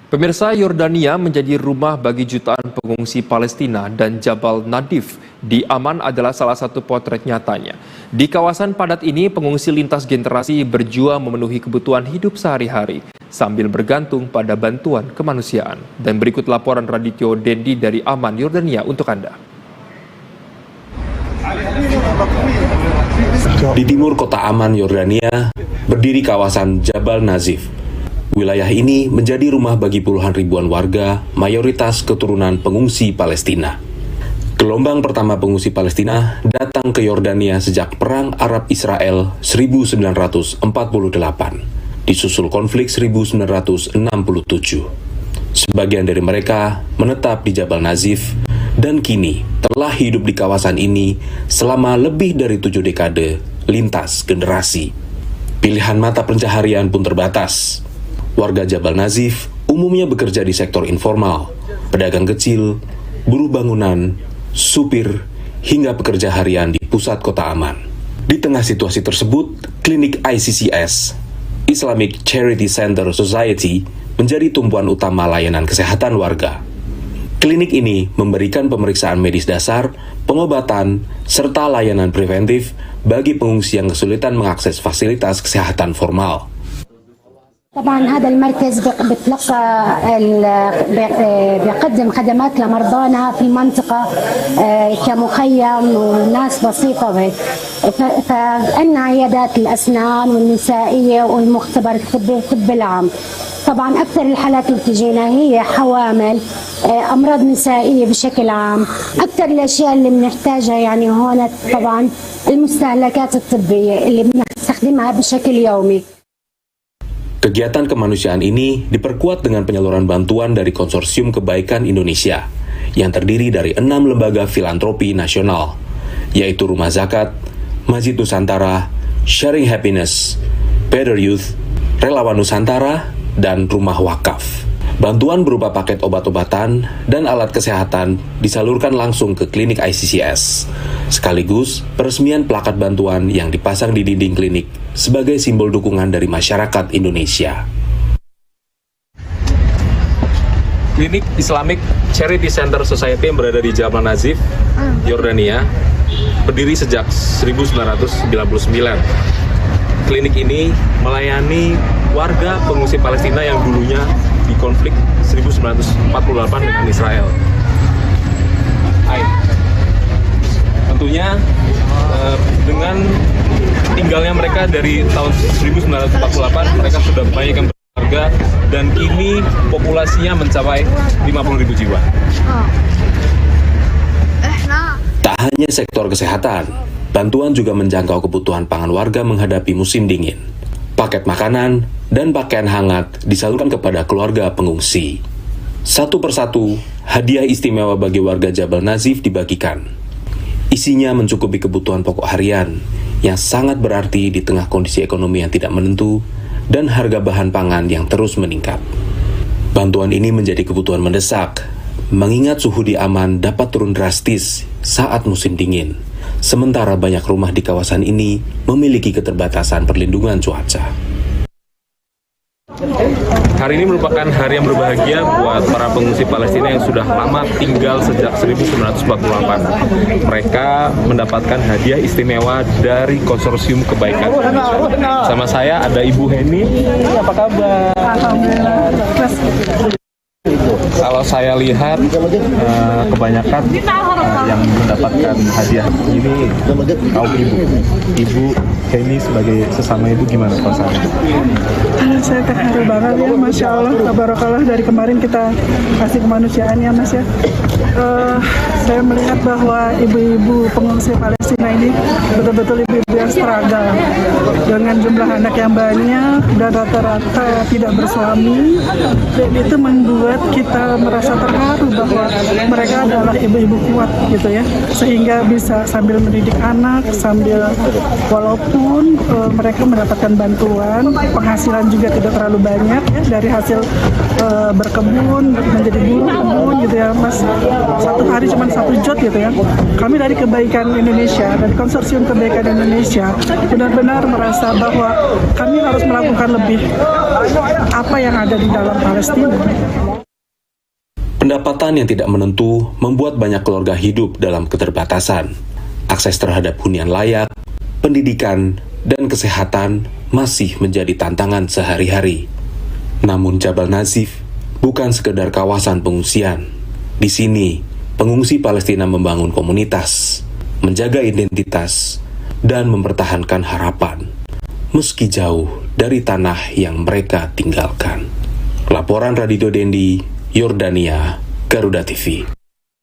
Pemirsa, Yordania menjadi rumah bagi jutaan pengungsi Palestina dan Jabal Nadif di Aman adalah salah satu potret nyatanya. Di kawasan padat ini, pengungsi lintas generasi berjuang memenuhi kebutuhan hidup sehari-hari sambil bergantung pada bantuan kemanusiaan. Dan berikut laporan Radityo Dendi dari Aman, Yordania untuk Anda. Di timur kota Aman, Yordania, berdiri kawasan Jabal Nazif. Wilayah ini menjadi rumah bagi puluhan ribuan warga, mayoritas keturunan pengungsi Palestina. Gelombang pertama pengungsi Palestina datang ke Yordania sejak Perang Arab-Israel 1948, disusul konflik 1967. Sebagian dari mereka menetap di Jabal Nazif dan kini telah hidup di kawasan ini selama lebih dari 7 dekade lintas generasi. Pilihan mata pencaharian pun terbatas. Warga Jabal Nazif umumnya bekerja di sektor informal, pedagang kecil, buruh bangunan, supir, hingga pekerja harian di pusat kota Aman. Di tengah situasi tersebut, klinik ICCS, Islamic Charity Center Society, menjadi tumpuan utama layanan kesehatan warga. Klinik ini memberikan pemeriksaan medis dasar, pengobatan, serta layanan preventif bagi pengungsi yang kesulitan mengakses fasilitas kesehatan formal. طبعا هذا المركز بيقدم خدمات لمرضانا في المنطقة كمخيم وناس بسيطة فعندنا عيادات الأسنان والنسائية والمختبر الطب العام. طبعا أكثر الحالات اللي بتجينا هي حوامل، أمراض نسائية بشكل عام. أكثر الأشياء اللي بنحتاجها يعني هون طبعا المستهلكات الطبية اللي بنستخدمها بشكل يومي. Kegiatan kemanusiaan ini diperkuat dengan penyaluran bantuan dari Konsorsium Kebaikan Indonesia yang terdiri dari 6 lembaga filantropi nasional, yaitu Rumah Zakat, Masjid Nusantara, Sharing Happiness, Better Youth, Relawan Nusantara, dan Rumah Wakaf. Bantuan berupa paket obat-obatan dan alat kesehatan disalurkan langsung ke klinik ICCS, sekaligus peresmian plakat bantuan yang dipasang di dinding klinik sebagai simbol dukungan dari masyarakat Indonesia. Klinik Islamic Charity Center Society yang berada di Jabal Nazif, Yordania, berdiri sejak 1999. Klinik ini melayani warga pengungsi Palestina yang dulunya di konflik 1948 dengan Israel. Tentunya dengan tinggalnya mereka dari tahun 1948, mereka sudah banyak yang berkeluarga dan kini populasinya mencapai 50.000 jiwa. Tak hanya sektor kesehatan, bantuan juga menjangkau kebutuhan pangan warga menghadapi musim dingin. Paket makanan dan pakaian hangat disalurkan kepada keluarga pengungsi. Satu persatu, hadiah istimewa bagi warga Jabal Nazif dibagikan. Isinya mencukupi kebutuhan pokok harian yang sangat berarti di tengah kondisi ekonomi yang tidak menentu dan harga bahan pangan yang terus meningkat. Bantuan ini menjadi kebutuhan mendesak, mengingat suhu di Aman dapat turun drastis saat musim dingin. Sementara banyak rumah di kawasan ini memiliki keterbatasan perlindungan cuaca. Hari ini merupakan hari yang berbahagia buat para pengungsi Palestina yang sudah lama tinggal sejak 1948. Mereka mendapatkan hadiah istimewa dari Konsorsium Kebaikan Indonesia. Sama saya ada Ibu Heni. Apa kabar? Alhamdulillah. Kalau saya lihat kebanyakan yang mendapatkan hadiah ini kaum ibu Heni sebagai sesama ibu, gimana perasaannya? Saya terharu banget ya, Masya Allah, tabarakallah, dari kemarin kita kasih kemanusiaan ya Mas ya. Saya melihat bahwa ibu-ibu pengungsi Palestina ini betul-betul ibu-ibu yang struggle dengan jumlah anak yang banyak dan rata-rata tidak bersuami, dan itu membuat kita merasa terharu bahwa mereka adalah ibu-ibu kuat gitu ya, sehingga bisa sambil mendidik anak, sambil walaupun mereka mendapatkan bantuan, penghasilan juga tidak terlalu banyak ya, dari hasil berkebun, menjadi buruh kebun gitu ya Mas, satu hari cuma 1 jot gitu ya. Kami dari Kebaikan Indonesia dari Konsorsium Kebaikan Indonesia benar-benar merasa bahwa kami harus melakukan lebih apa yang ada di dalam Palestina. Pendapatan yang tidak menentu membuat banyak keluarga hidup dalam keterbatasan. Akses terhadap hunian layak, pendidikan, dan kesehatan masih menjadi tantangan sehari-hari. Namun Jabal Nazif bukan sekedar kawasan pengungsian. Di sini, pengungsi Palestina membangun komunitas, menjaga identitas, dan mempertahankan harapan, meski jauh dari tanah yang mereka tinggalkan. Laporan Radityo Dendi, Yordania, Garuda TV.